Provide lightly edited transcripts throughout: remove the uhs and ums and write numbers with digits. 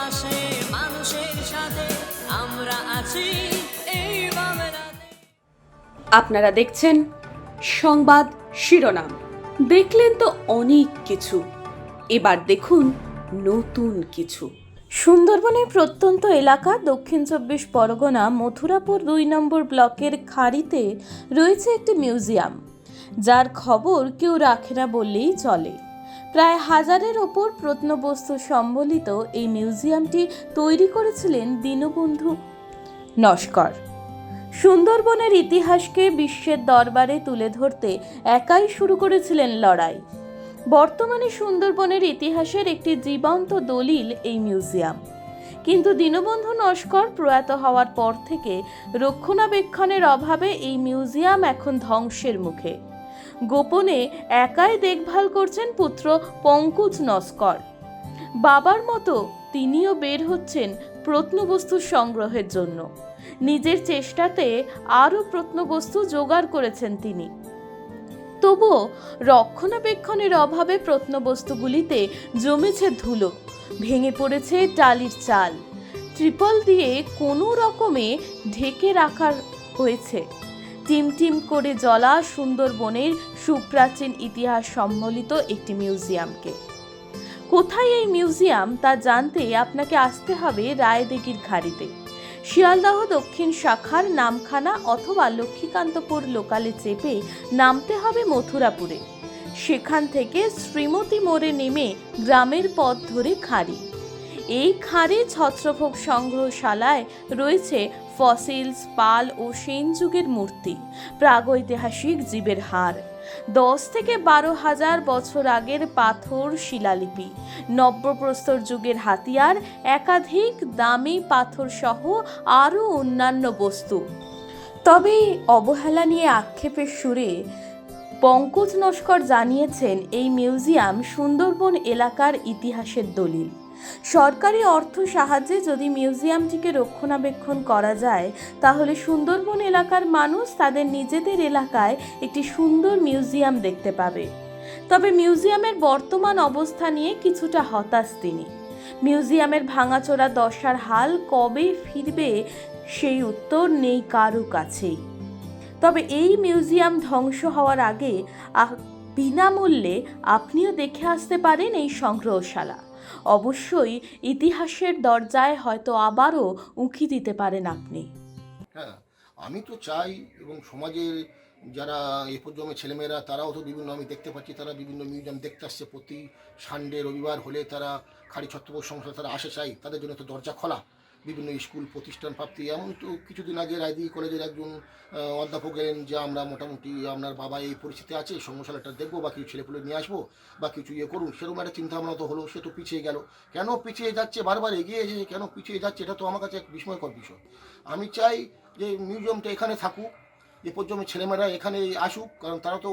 পাশে মানুষের সাথে আমরা আছি এই বাংলাতে। আপনারা দেখছেন সংবাদ শিরোনাম। দেখলেন তো অনেক কিছু, এবার দেখুন নতুন কিছু। সুন্দরবনের প্রত্যন্ত এলাকা দক্ষিণ ২৪ পরগনা মথুরাপুর ২ নম্বর ব্লকের খাড়িতে রয়েছে একটি মিউজিয়াম, যার খবর কেউ রাখে না বললেই চলে। প্রায় ১০০০-এর ওপর প্রত্নবস্তু সম্বলিত এই মিউজিয়ামটি তৈরি করেছিলেন দীনবন্ধু নস্কর। সুন্দরবনের ইতিহাসকে বিশ্বের দরবারে তুলে ধরতে একাই শুরু করেছিলেন লড়াই। বর্তমানে সুন্দরবনের ইতিহাসের একটি জীবন্ত দলিল এই মিউজিয়াম। কিন্তু দীনবন্ধু নস্কর প্রয়াত হওয়ার পর থেকে রক্ষণাবেক্ষণের অভাবে এই মিউজিয়াম এখন ধ্বংসের মুখে। গোপনে একাই দেখভাল করছেন পুত্র পঙ্কজ নস্কর। বাবার মতো তিনিও বের হচ্ছেন প্রত্নবস্তু সংগ্রহের জন্য। নিজের চেষ্টাতে আরও প্রত্নবস্তু জোগাড় করেছেন তিনি। তবুও রক্ষণাবেক্ষণের অভাবে প্রত্নবস্তুগুলিতে জমেছে ধুলো, ভেঙে পড়েছে টালির চাল, ত্রিপল দিয়ে কোনো রকমে ঢেকে রাখা হয়েছে টিমটিম করে জ্বলা সুন্দরবনের সুপ্রাচীন ইতিহাস সম্বলিত একটি মিউজিয়ামকে। কোথায় এই মিউজিয়াম তা জানতে আপনাকে আসতে হবে রায়দিঘির খাড়িতে। শিয়ালদহ দক্ষিণ শাখার নামখানা অথবা লক্ষ্মীকান্তপুর লোকালে চেপে নামতে হবে মথুরাপুরে। সেখান থেকে শ্রীমতী মোড়ে নেমে গ্রামের পথ ধরে খাড়ি। এই খাড়ি ছত্রভোগ সংগ্রহশালায় রয়েছে ফসিলস, পাল ও সেন যুগের মূর্তি, প্রাগৈতিহাসিক জীবের হাড়, ১০ থেকে ১২,০০০ বছর আগের পাথর শিলালিপি, নব্যপ্রস্তর যুগের হাতিয়ার, একাধিক দামি পাথর সহ আরও অন্যান্য বস্তু। তবে অবহেলা নিয়ে আক্ষেপের সুরে পঙ্কজ নস্কর জানিয়েছেন, এই মিউজিয়াম সুন্দরবন এলাকার ইতিহাসের দলিল। সরকারি অর্থ সাহায্যে যদি মিউজিয়ামটিকে রক্ষণাবেক্ষণ করা যায়, তাহলে সুন্দরবন এলাকার মানুষ তাদের নিজেদের এলাকায় একটি সুন্দর মিউজিয়াম দেখতে পাবে। তবে মিউজিয়ামের বর্তমান অবস্থা নিয়ে কিছুটা হতাশ তিনি। মিউজিয়ামের ভাঙাচোরা দশার হাল কবে ফিরবে সেই উত্তর নেই কারো কাছেই। তবে এই মিউজিয়াম ধ্বংস হওয়ার আগে বিনামূল্যে আপনিও দেখে আসতে পারেন এই সংগ্রহশালা। অবশ্যই ইতিহাসের দরজায় হয়তো আবারও উঁকি দিতে পারেন আপনি। হ্যাঁ, আমি তো চাই এবং সমাজের যারা এ পর্যন্ত ছেলেমেয়েরা তারাও তো বিভিন্ন, আমি দেখতে পাচ্ছি তারা বিভিন্ন মিউজিয়াম দেখতে আসছে। প্রতি সানডে রবিবার হলে তারা খাড়ি ছত্রভোগ সংস্থা তারা আসে, চাই তাদের জন্য তো দরজা খোলা। বিভিন্ন স্কুল প্রতিষ্ঠান প্রাপ্তি, এমন তো কিছুদিন আগে রায়দিঘি কলেজের একজন অধ্যাপক গেলেন যে আমরা মোটামুটি আপনার বাবা এই পরিস্থিতি আছে, সংগ্রহশালাটা দেখবো বা কিছু ছেলেপুলে নিয়ে আসবো বা কিছু করুন, সেরকম একটা চিন্তাভাবনা তো হলো। সে তো পিছিয়ে গেল, কেন পিছিয়ে যাচ্ছে, বারবার এগিয়ে এসে কেন পিছিয়ে যাচ্ছে, এটা তো আমার কাছে এক বিস্ময়কর বিষয়। আমি চাই যে মিউজিয়ামটা এখানে থাকুক, এ পর্যন্ত ছেলেমেয়েরা এখানে আসুক, কারণ তারা তো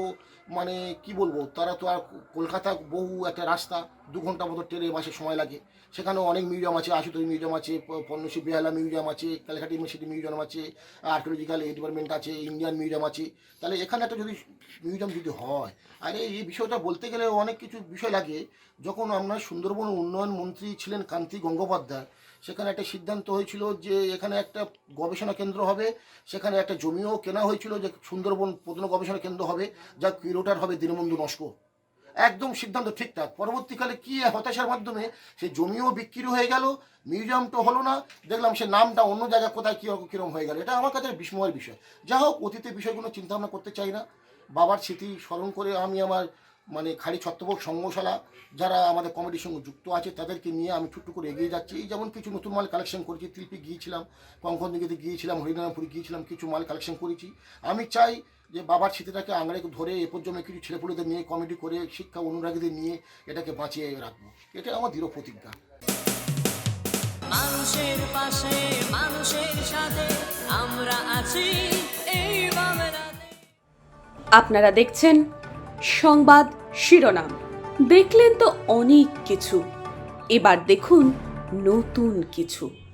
মানে কি বলবো, তারা তো আর কলকাতা বহু একটা রাস্তা ২ ঘন্টা মতো ট্রেনে বাসে সময় লাগে। সেখানেও অনেক মিউজিয়াম আছে, আশুতোষ মিউজিয়াম আছে, পণ্যশ্রী বেহালা মিউজিয়াম আছে, ক্যালকাটা ইউনিভার্সিটি মিউজিয়াম আছে, আর্কিওলজিক্যাল ডিপার্টমেন্ট আছে, ইন্ডিয়ান মিউজিয়াম আছে। তাহলে এখানে একটা যদি মিউজিয়াম যদি হয়, আর এই বিষয়টা বলতে গেলে অনেক কিছু বিষয় লাগে। যখন আপনার সুন্দরবন উন্নয়ন মন্ত্রী ছিলেন কান্তি গঙ্গোপাধ্যায়, সেখানে একটা সিদ্ধান্ত হয়েছিল যে এখানে একটা গবেষণা কেন্দ্র হবে। সেখানে একটা জমিও কেনা হয়েছিল যে সুন্দরবন প্রত্ন গবেষণা কেন্দ্র হবে, যা কিউরেটর হবে দীনবন্ধু নস্কর। একদম সিদ্ধান্ত ঠিকঠাক। পরবর্তীকালে কি হতাশার মাধ্যমে সে জমিও বিক্রি হয়ে গেল, মিউজিয়ামটা হলো না, দেখলাম সে নামটা অন্য জায়গায় কোথায় কীরকম হয়ে গেল। এটা আমার কাছে বিস্ময়ের বিষয়। যা হোক, অতীতের বিষয়গুলো চিন্তাভাবনা করতে চাই না। বাবার স্মৃতি স্মরণ করে আমি আমার মানে খালি ছত্রভোগ সংগ্রহশালা যারা আমাদের কমিটির সঙ্গে যুক্ত আছে তাদেরকে নিয়ে আমি ছোট্ট করে এগিয়ে যাচ্ছি। এই যেমন কিছু নতুন মাল কালেকশন করেছি, তিলপি গিয়েছিলাম, কঙ্কনদিঘিতে গিয়েছিলাম, হরিনারায়ণপুরে গিয়েছিলাম, কিছু মাল কালেকশন করেছি। আমি চাই যে বাবার স্মৃতিটাকে আঁকড়ে ধরে এ পর্যন্ত কিছু ছেলেপুলেদের নিয়ে কমিটি করে শিক্ষা অনুরাগীদের নিয়ে এটাকে বাঁচিয়ে রাখবো। এটা আমার দৃঢ় প্রতিজ্ঞা। মানুষের পাশে মানুষের সাথে আমরা আছি এই বাংলাতে। আপনারা দেখছেন সংবাদ শিরোনাম। দেখলেন তো অনেক কিছু, এবার দেখুন নতুন কিছু।